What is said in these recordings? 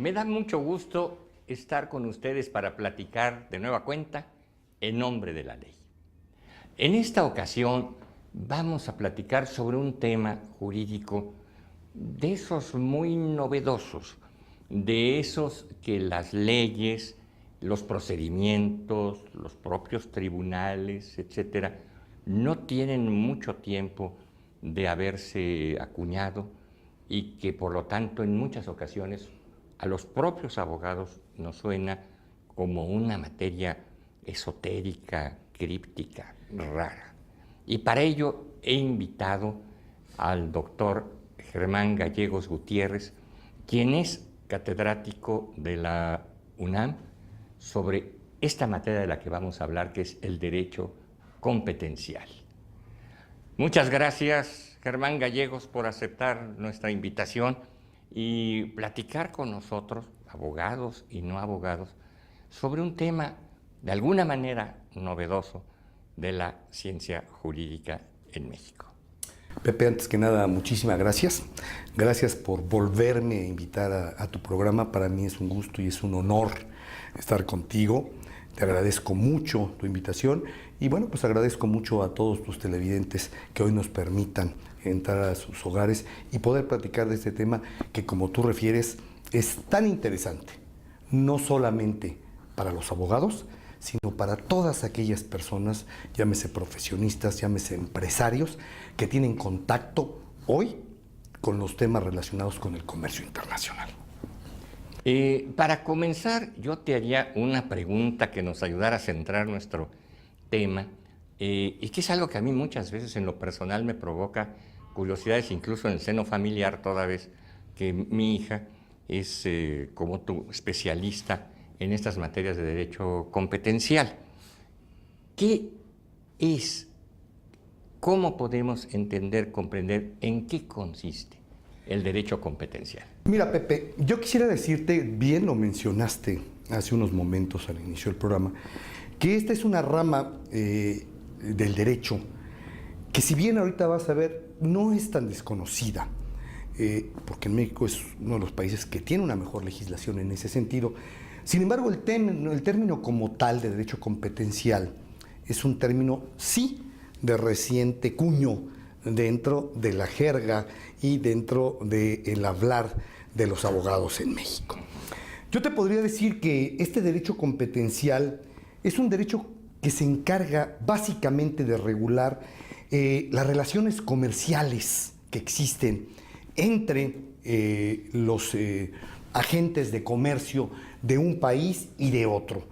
Me da mucho gusto estar con ustedes para platicar de nueva cuenta en nombre de la ley. En esta ocasión vamos a platicar sobre un tema jurídico de esos muy novedosos, de esos que las leyes, los procedimientos, los propios tribunales, etcétera, no tienen mucho tiempo de haberse acuñado y que por lo tanto en muchas ocasiones a los propios abogados nos suena como una materia esotérica, críptica, rara. Y para ello he invitado al doctor Germán Gallegos Gutiérrez, quien es catedrático de la UNAM sobre esta materia de la que vamos a hablar, que es el derecho competencial. Muchas gracias, Germán Gallegos, por aceptar nuestra invitación y platicar con nosotros, abogados y no abogados, sobre un tema de alguna manera novedoso de la ciencia jurídica en México. Pepe, antes que nada, muchísimas gracias. Gracias por volverme a invitar a tu programa. Para mí es un gusto y es un honor estar contigo. Te agradezco mucho tu invitación y bueno, pues agradezco mucho a todos tus televidentes que hoy nos permitan entrar a sus hogares y poder platicar de este tema que, como tú refieres, es tan interesante, no solamente para los abogados, sino para todas aquellas personas, llámese profesionistas, llámese empresarios, que tienen contacto hoy con los temas relacionados con el comercio internacional. Para comenzar, yo te haría una pregunta que nos ayudara a centrar nuestro tema, y que es algo que a mí muchas veces en lo personal me provoca curiosidades, incluso en el seno familiar, toda vez que mi hija es, como tú, especialista en estas materias de derecho competencial. ¿Qué es? ¿Cómo podemos entender, comprender en qué consiste el derecho competencial? Mira, Pepe, yo quisiera decirte, bien lo mencionaste hace unos momentos al inicio del programa, que esta es una rama del derecho que, si bien ahorita vas a ver, no es tan desconocida, porque en México es uno de los países que tiene una mejor legislación en ese sentido. Sin embargo, el término como tal de derecho competencial es un término, sí, de reciente cuño dentro de la jerga y dentro del hablar de los abogados en México. Yo te podría decir que este derecho competencial es un derecho que se encarga básicamente de regular las relaciones comerciales que existen entre los agentes de comercio de un país y de otro,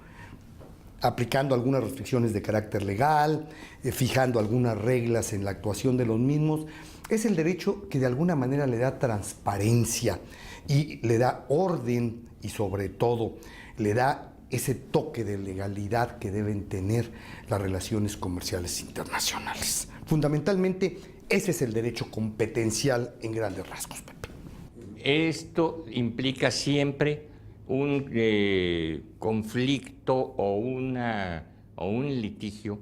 aplicando algunas restricciones de carácter legal, fijando algunas reglas en la actuación de los mismos. Es el derecho que de alguna manera le da transparencia y le da orden y, sobre todo, le da ese toque de legalidad que deben tener las relaciones comerciales internacionales. Fundamentalmente, ese es el derecho competencial en grandes rasgos, Pepe. Esto implica siempre un conflicto o un litigio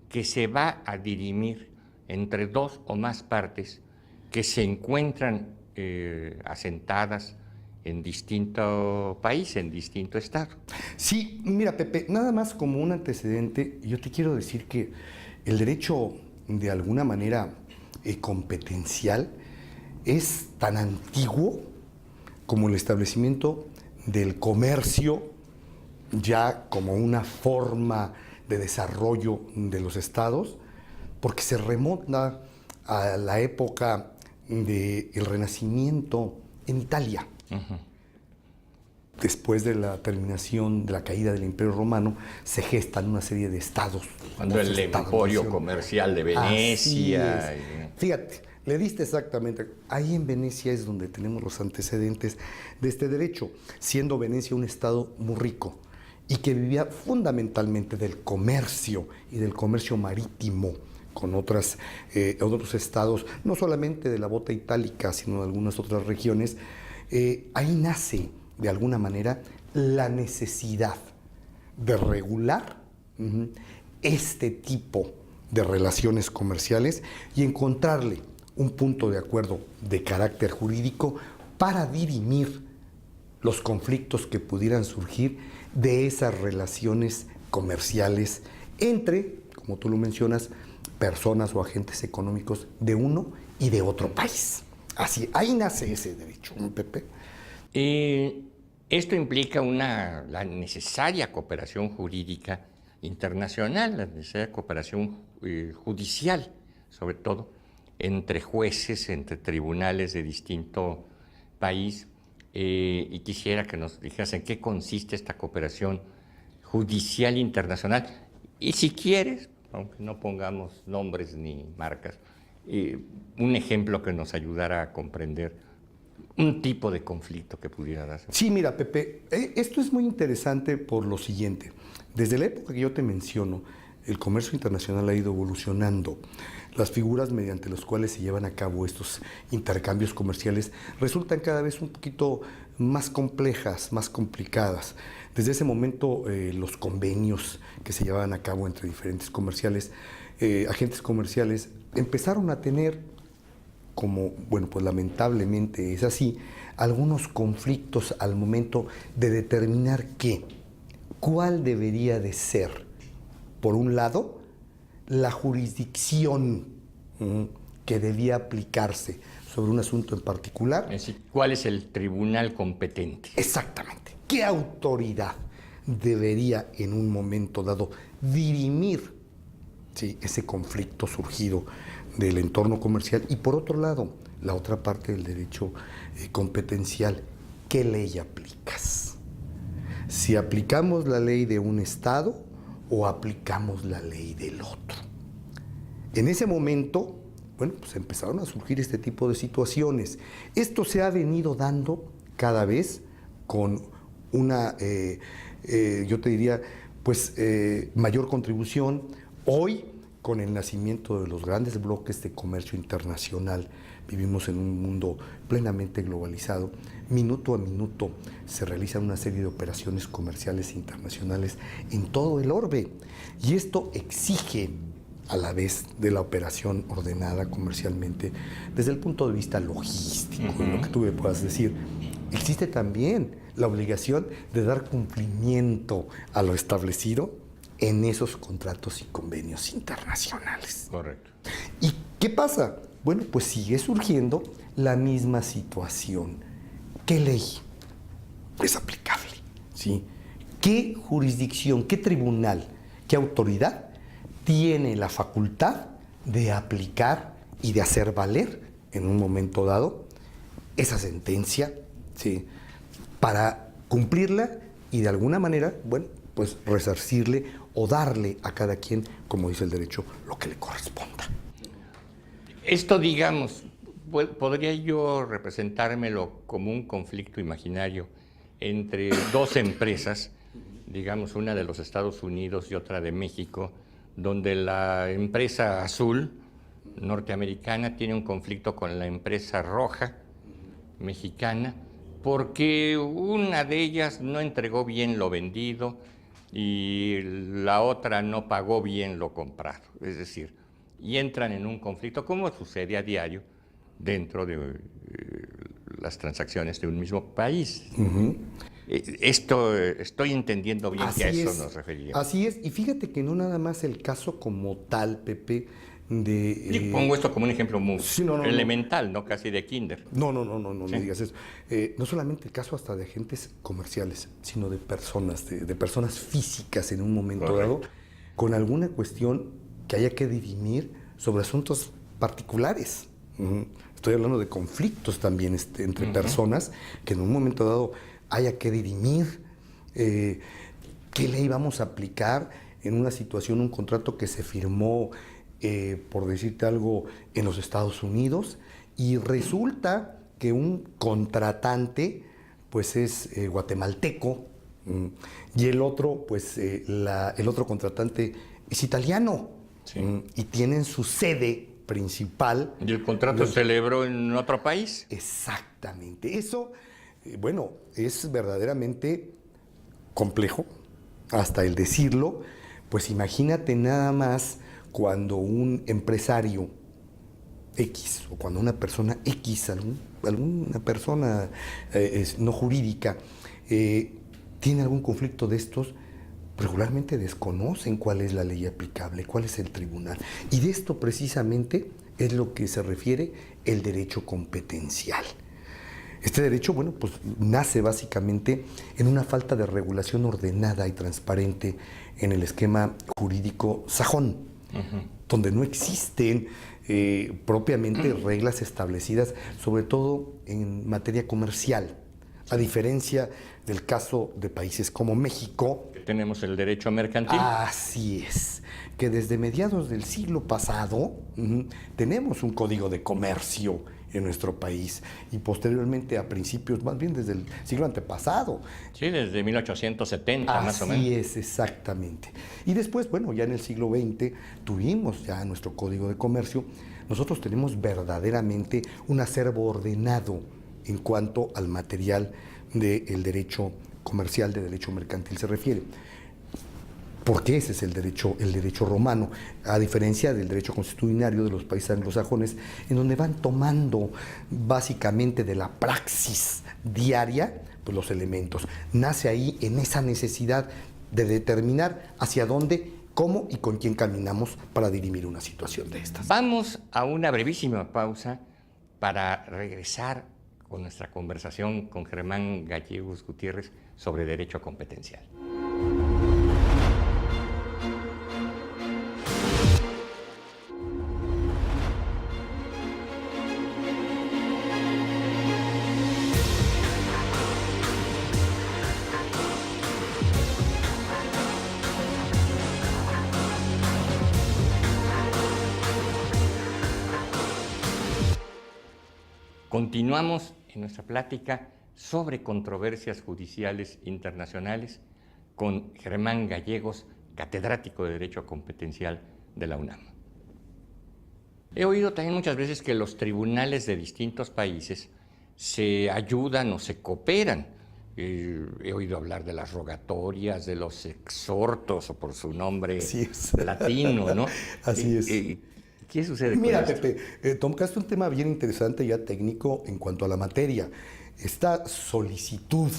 que se va a dirimir entre dos o más partes que se encuentran asentadas en distinto país, en distinto estado. Sí, mira, Pepe, nada más como un antecedente, yo te quiero decir que el derecho, de alguna manera competencial, es tan antiguo como el establecimiento del comercio, ya como una forma de desarrollo de los estados, porque se remonta a la época del Renacimiento en Italia. Uh-huh. Después de la terminación de la caída del Imperio Romano, se gestan una serie de estados. Cuando el emporio comercial de Venecia. Fíjate, le diste exactamente. Ahí en Venecia es donde tenemos los antecedentes de este derecho, siendo Venecia un estado muy rico y que vivía fundamentalmente del comercio y del comercio marítimo con otros estados, no solamente de la bota itálica, sino de algunas otras regiones. Ahí nace, de alguna manera, la necesidad de regular este tipo de relaciones comerciales y encontrarle un punto de acuerdo de carácter jurídico para dirimir los conflictos que pudieran surgir de esas relaciones comerciales entre, como tú lo mencionas, personas o agentes económicos de uno y de otro país. Así, ahí nace ese derecho, ¿no, Pepe? Esto implica la necesaria cooperación jurídica internacional, la necesaria cooperación judicial, sobre todo, entre jueces, entre tribunales de distinto país. Y quisiera que nos dijeras en qué consiste esta cooperación judicial internacional. Y si quieres, aunque no pongamos nombres ni marcas, un ejemplo que nos ayudara a comprender un tipo de conflicto que pudiera darse. Sí, mira, Pepe, esto es muy interesante por lo siguiente. Desde la época que yo te menciono, el comercio internacional ha ido evolucionando. Las figuras mediante las cuales se llevan a cabo estos intercambios comerciales resultan cada vez un poquito más complejas, más complicadas. Desde ese momento, los convenios que se llevaban a cabo entre diferentes agentes comerciales, empezaron a tener, como, bueno, pues lamentablemente es así, algunos conflictos al momento de determinar cuál debería de ser, por un lado, la jurisdicción que debía aplicarse sobre un asunto en particular. Es decir, ¿cuál es el tribunal competente? Exactamente. ¿Qué autoridad debería en un momento dado dirimir ese conflicto surgido del entorno comercial? Y por otro lado, la otra parte del derecho competencial, ¿qué ley aplicas? Si aplicamos la ley de un Estado o aplicamos la ley del otro. En ese momento, bueno, pues empezaron a surgir este tipo de situaciones. Esto se ha venido dando cada vez con una, yo te diría, pues mayor contribución. Hoy, con el nacimiento de los grandes bloques de comercio internacional, vivimos en un mundo plenamente globalizado. Minuto a minuto se realizan una serie de operaciones comerciales internacionales en todo el orbe. Y esto exige, a la vez de la operación ordenada comercialmente, desde el punto de vista logístico, lo que tú me puedas decir, existe también la obligación de dar cumplimiento a lo establecido en esos contratos y convenios internacionales. Correcto. ¿Y qué pasa? Bueno, pues sigue surgiendo la misma situación. ¿Qué ley es aplicable? ¿Sí? ¿Qué jurisdicción, qué tribunal, qué autoridad tiene la facultad de aplicar y de hacer valer en un momento dado esa sentencia, ¿sí?, para cumplirla y de alguna manera, bueno, pues resarcirle o darle a cada quien, como dice el derecho, lo que le corresponda? Esto, digamos, podría yo representármelo como un conflicto imaginario entre dos empresas, digamos, una de los Estados Unidos y otra de México, donde la empresa azul norteamericana tiene un conflicto con la empresa roja mexicana, porque una de ellas no entregó bien lo vendido y la otra no pagó bien lo comprado. Es decir, y entran en un conflicto, como sucede a diario dentro de las transacciones de un mismo país. Esto estoy entendiendo bien que a eso nos referíamos. Así es, y fíjate que no nada más el caso como tal, Pepe, de... pongo esto como un ejemplo muy elemental, no. ¿no? Casi de kinder. No ¿Sí? me digas eso. No solamente el caso hasta de agentes comerciales, sino de personas, de personas físicas en un momento dado, con alguna cuestión que haya que dirimir sobre asuntos particulares. Estoy hablando de conflictos también entre personas que en un momento dado haya que dirimir qué ley vamos a aplicar en una situación, un contrato que se firmó, por decirte algo, en los Estados Unidos, y resulta que un contratante pues es guatemalteco, y el otro, pues el otro contratante es italiano, y tienen su sede principal. ¿Y el contrato se celebró en otro país? Exactamente. Eso, bueno, es verdaderamente complejo, hasta el decirlo. Pues imagínate nada más cuando un empresario o cuando una persona X, alguna persona no jurídica, tiene algún conflicto de estos, regularmente desconocen cuál es la ley aplicable, cuál es el tribunal. Y de esto precisamente es lo que se refiere el derecho competencial. Este derecho, bueno, pues nace básicamente en una falta de regulación ordenada y transparente en el esquema jurídico sajón, donde no existen propiamente reglas establecidas, sobre todo en materia comercial, a diferencia del caso de países como México. Tenemos el derecho mercantil. Así es, que desde mediados del siglo pasado tenemos un código de comercio en nuestro país y posteriormente a principios, más bien desde el siglo antepasado. Sí, desde 1870 más o menos. Así es, exactamente. Y después, bueno, ya en el siglo XX tuvimos ya nuestro código de comercio. Nosotros tenemos verdaderamente un acervo ordenado en cuanto al material del derecho comercial, de derecho mercantil se refiere. Porque ese es el derecho romano, a diferencia del derecho consuetudinario de los países anglosajones, en donde van tomando básicamente de la praxis diaria pues, los elementos. Nace ahí en esa necesidad de determinar hacia dónde, cómo y con quién caminamos para dirimir una situación de estas. Vamos a una brevísima pausa para regresar con nuestra conversación con Germán Gallegos Gutiérrez sobre derecho competencial. Continuamos en nuestra plática sobre controversias judiciales internacionales con Germán Gallegos, catedrático de Derecho Competencial de la UNAM. He oído también muchas veces que los tribunales de distintos países se ayudan o se cooperan. He oído hablar de las rogatorias, de los exhortos, o por su nombre latino, ¿no? Así es. ¿Qué sucede con Mira, esto? Pepe, tocaste un tema bien interesante, ya técnico, en cuanto a la materia. Esta solicitud,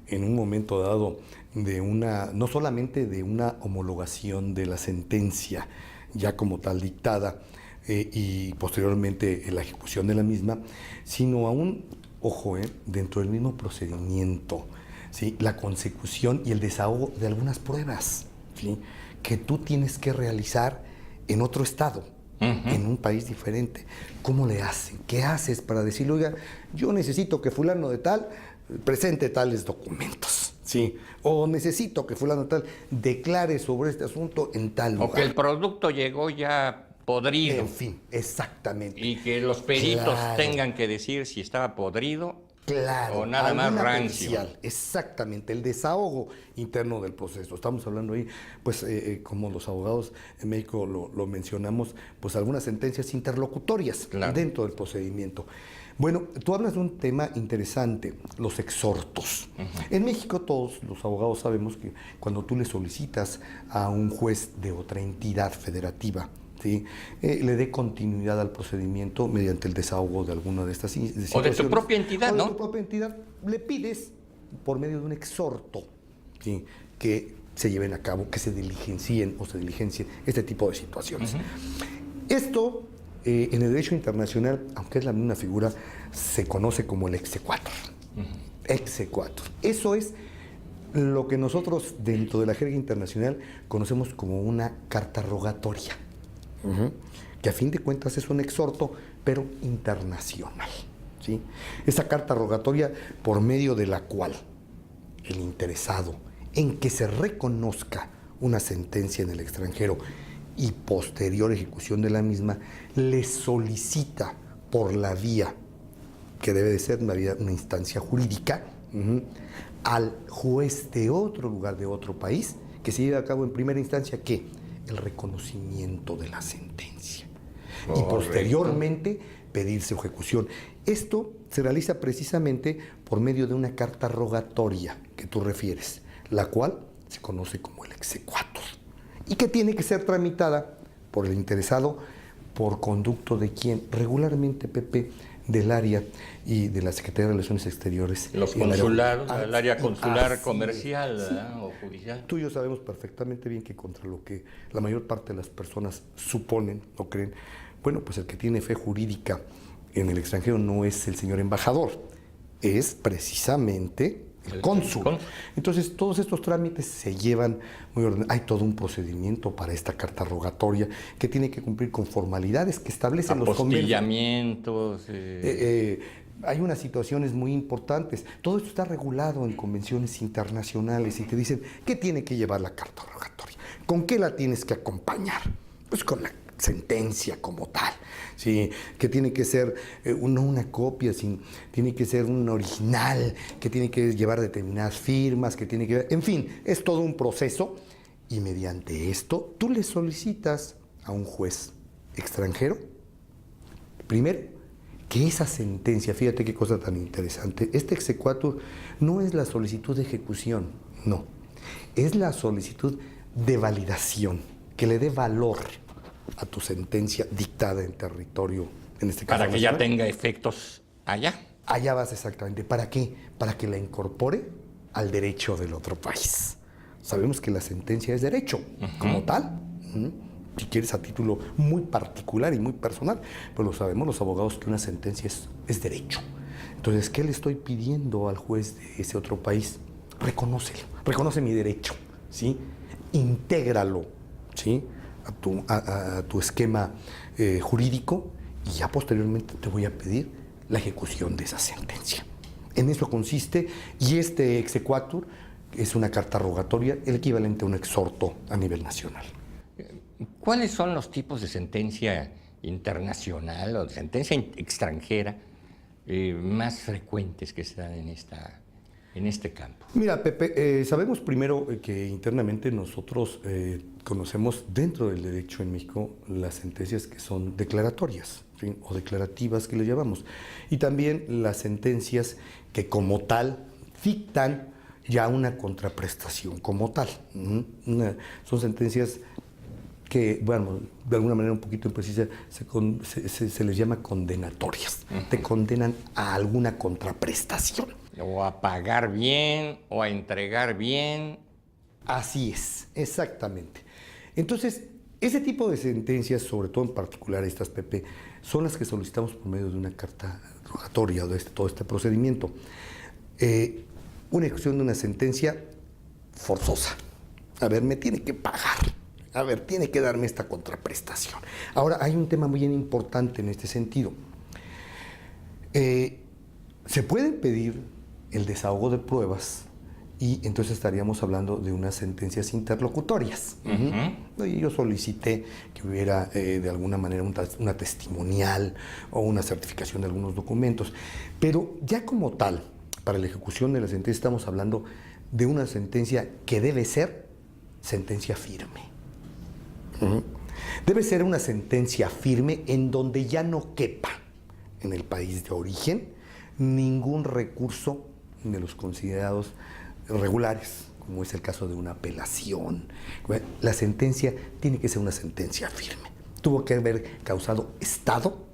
en un momento dado, de no solamente de una homologación de la sentencia, ya como tal dictada, y posteriormente la ejecución de la misma, sino aún, ojo, dentro del mismo procedimiento, ¿sí? La consecución y el desahogo de algunas pruebas, ¿sí? Que tú tienes que realizar en otro estado. En un país diferente. ¿Cómo le hacen? ¿Qué haces para decirle, oiga, yo necesito que fulano de tal presente tales documentos? Sí. O necesito que fulano de tal declare sobre este asunto en tal lugar. O que el producto llegó ya podrido. En fin, exactamente. Y que los peritos tengan que decir si estaba podrido. Claro, o nada más rancio. Pericial, exactamente, el desahogo interno del proceso. Estamos hablando ahí, pues, como los abogados en México lo mencionamos, pues algunas sentencias interlocutorias dentro del procedimiento. Bueno, tú hablas de un tema interesante, los exhortos. En México todos los abogados sabemos que cuando tú le solicitas a un juez de otra entidad federativa, ¿sí? Le dé continuidad al procedimiento mediante el desahogo de alguna de estas situaciones. O de tu propia entidad, ¿no? ¿no? De tu propia entidad, le pides por medio de un exhorto, ¿sí? Que se lleven a cabo, que se diligencien este tipo de situaciones. Esto, en el derecho internacional, aunque es la misma figura, se conoce como el exequatur. Exequatur. Eso es lo que nosotros, dentro de la jerga internacional, conocemos como una carta rogatoria. Que a fin de cuentas es un exhorto, pero internacional, ¿sí? Esa carta rogatoria por medio de la cual el interesado en que se reconozca una sentencia en el extranjero y posterior ejecución de la misma, le solicita por la vía, que debe de ser una instancia jurídica, al juez de otro lugar, de otro país, que se lleve a cabo en primera instancia, ¿qué? El reconocimiento de la sentencia. Y posteriormente pedir su ejecución. Esto se realiza precisamente por medio de una carta rogatoria que tú refieres, la cual se conoce como el exequatur y que tiene que ser tramitada por el interesado ¿Por conducto de quién? Regularmente, Pepe, del área y de la Secretaría de Relaciones Exteriores. Los y el área- consulados, Ah, el área consular así comercial, es. ¿verdad? O judicial. Tú y yo sabemos perfectamente bien que contra lo que la mayor parte de las personas suponen o creen, bueno, pues el que tiene fe jurídica en el extranjero no es el señor embajador, es precisamente el cónsul. Entonces, todos estos trámites se llevan muy ordenados. Hay todo un procedimiento para esta carta rogatoria que tiene que cumplir con formalidades que establecen los convenios. Apostillamientos. Hay unas situaciones muy importantes. Todo esto está regulado en convenciones internacionales y te dicen qué tiene que llevar la carta rogatoria, con qué la tienes que acompañar. Pues con la sentencia como tal, ¿sí? Que tiene que ser no una copia, tiene que ser un original, que tiene que llevar determinadas firmas, que tiene que... En fin, es todo un proceso y mediante esto tú le solicitas a un juez extranjero, primero, que esa sentencia, fíjate qué cosa tan interesante, este exequatur no es la solicitud de ejecución, no, es la solicitud de validación, que le dé valor a tu sentencia dictada en territorio, en este caso. Para que ya nacional. tenga efectos allá. Allá vas exactamente. ¿Para qué? Para que la incorpore al derecho del otro país. Sabemos que la sentencia es derecho, como tal. Si quieres a título muy particular y muy personal, pero lo sabemos los abogados que una sentencia es derecho. Entonces, ¿qué le estoy pidiendo al juez de ese otro país? Reconócelo, reconoce mi derecho, ¿sí? Intégralo, ¿sí? A tu esquema jurídico y ya posteriormente te voy a pedir la ejecución de esa sentencia. En eso consiste, y este exequatur es una carta rogatoria, el equivalente a un exhorto a nivel nacional. ¿Cuáles son los tipos de sentencia internacional o de sentencia extranjera más frecuentes que se dan en este campo? Mira, Pepe, sabemos primero que internamente nosotros conocemos dentro del derecho en México las sentencias que son declaratorias, ¿sí? O declarativas que le llamamos, y también las sentencias que como tal dictan ya una contraprestación como tal. Son sentencias que, bueno, de alguna manera un poquito imprecisa, se les llama condenatorias. Te condenan a alguna contraprestación. O a pagar bien, o a entregar bien. Así es, exactamente. Entonces, ese tipo de sentencias, sobre todo en particular estas, Pepe, son las que solicitamos por medio de una carta rogatoria o de todo este procedimiento. Una ejecución de una sentencia forzosa. A ver, me tiene que pagar. A ver, tiene que darme esta contraprestación. Ahora, hay un tema muy importante en este sentido. Se puede pedir el desahogo de pruebas y entonces estaríamos hablando de unas sentencias interlocutorias. Y yo solicité que hubiera de alguna manera una testimonial o una certificación de algunos documentos. Pero ya como tal, para la ejecución de la sentencia estamos hablando de una sentencia que debe ser sentencia firme. Debe ser una sentencia firme en donde ya no quepa en el país de origen ningún recurso de los considerados regulares, como es el caso de una apelación. La sentencia tiene que ser una sentencia firme. Tuvo que haber causado estado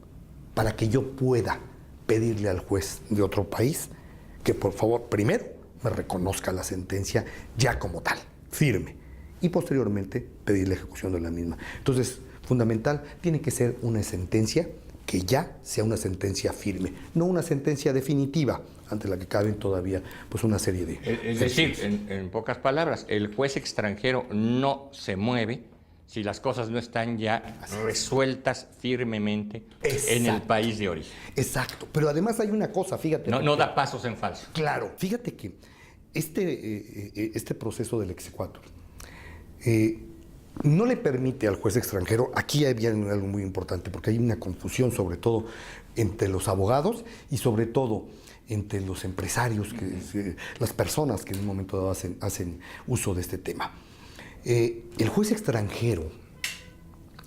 para que yo pueda pedirle al juez de otro país que por favor primero me reconozca la sentencia ya como tal, firme, y posteriormente pedir la ejecución de la misma. Entonces, fundamental, tiene que ser una sentencia que ya sea una sentencia firme, no una sentencia definitiva ante la que caben todavía pues una serie de... Es decir, en pocas palabras, el juez extranjero no se mueve si las cosas no están ya resueltas firmemente en el país de origen. Exacto, pero además hay una cosa, fíjate. No da pasos en falso. Claro, fíjate que este proceso del exequatur no le permite al juez extranjero, aquí hay algo muy importante, porque hay una confusión sobre todo entre los abogados y sobre todo entre los empresarios, las personas que en un momento dado hacen uso de este tema. El juez extranjero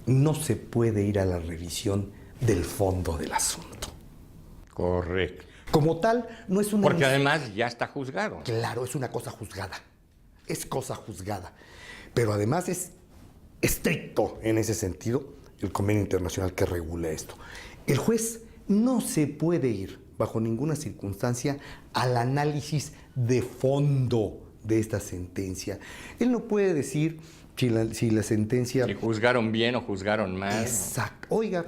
no se puede ir a la revisión del fondo del asunto. Correcto. Como tal, no es una... Porque además ya está juzgado. Claro, es una cosa juzgada. Es cosa juzgada. Pero además es estricto en ese sentido el convenio internacional que regula esto. El juez no se puede ir bajo ninguna circunstancia al análisis de fondo de esta sentencia. Él no puede decir si la sentencia... Si juzgaron bien o juzgaron mal. Exacto. Oiga,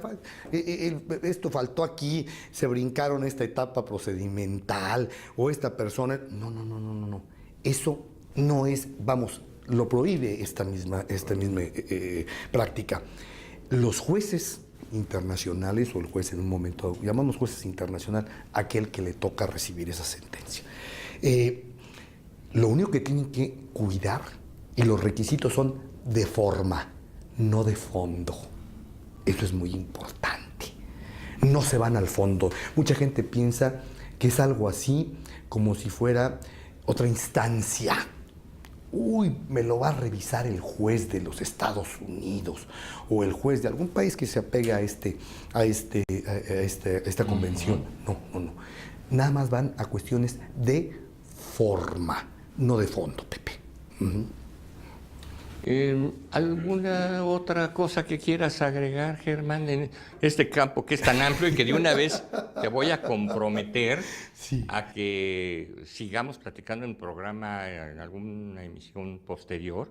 esto faltó aquí, se brincaron esta etapa procedimental o esta persona... No. Eso no es, vamos, lo prohíbe esta misma práctica. Los jueces internacionales, o el juez en un momento, llamamos jueces internacional, aquel que le toca recibir esa sentencia. Lo único que tienen que cuidar, y los requisitos son de forma, no de fondo. Eso es muy importante. No se van al fondo. Mucha gente piensa que es algo así como si fuera otra instancia. Uy, me lo va a revisar el juez de los Estados Unidos o el juez de algún país que se apegue a esta convención. No. Nada más van a cuestiones de forma, no de fondo, Pepe. ¿Alguna otra cosa que quieras agregar, Germán, en este campo que es tan amplio y que de una vez te voy a comprometer a que sigamos platicando en programa, en alguna emisión posterior,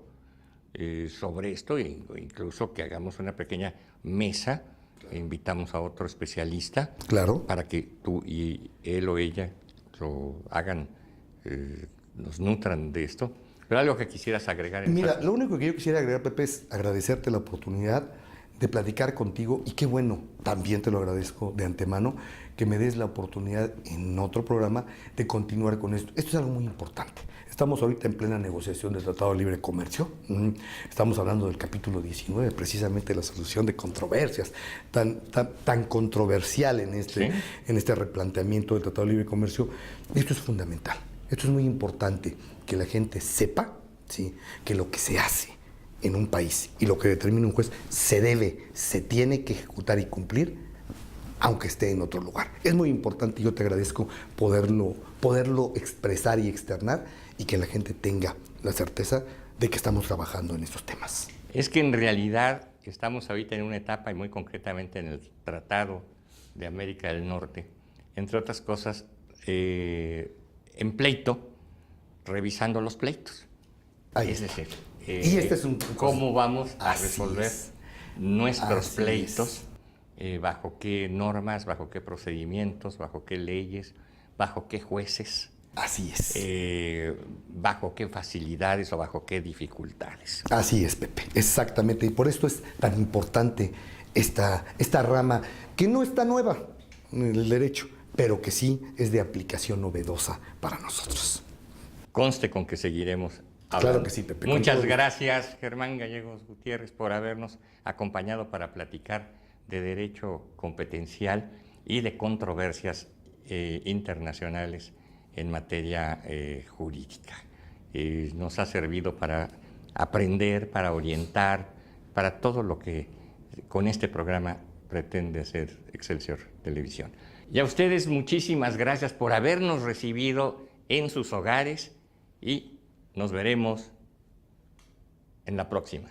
sobre esto, e incluso que hagamos una pequeña mesa, invitamos a otro especialista, claro, para que tú y él o ella lo hagan, nos nutran de esto. Pero algo que quisieras agregar. Mira, lo único que yo quisiera agregar, Pepe, es agradecerte la oportunidad de platicar contigo, y qué bueno, también te lo agradezco de antemano, que me des la oportunidad en otro programa de continuar con esto. Esto es algo muy importante. Estamos ahorita en plena negociación del Tratado de Libre Comercio. Estamos hablando del capítulo 19, precisamente la solución de controversias, tan controversial en este replanteamiento del Tratado de Libre Comercio. Esto es fundamental. Esto es muy importante, que la gente sepa, ¿sí?, que lo que se hace en un país y lo que determina un juez se tiene que ejecutar y cumplir, aunque esté en otro lugar. Es muy importante, y yo te agradezco poderlo expresar y externar, y que la gente tenga la certeza de que estamos trabajando en estos temas. Es que en realidad estamos ahorita en una etapa, y muy concretamente en el Tratado de América del Norte, entre otras cosas, en pleito, revisando los pleitos. Es decir, y este es cómo vamos a resolver nuestros pleitos, bajo qué normas, bajo qué procedimientos, bajo qué leyes, bajo qué jueces. Así es. Bajo qué facilidades o bajo qué dificultades. Así es, Pepe, exactamente. Y por esto es tan importante esta rama, que no está nueva en el derecho, pero que sí es de aplicación novedosa para nosotros. Conste con que seguiremos hablando. Claro que sí, Pepe. Muchas gracias, Germán Gallegos Gutiérrez, por habernos acompañado para platicar de derecho competencial y de controversias internacionales en materia jurídica. Nos ha servido para aprender, para orientar, para todo lo que con este programa pretende hacer Excelsior Televisión. Y a ustedes muchísimas gracias por habernos recibido en sus hogares, y nos veremos en la próxima.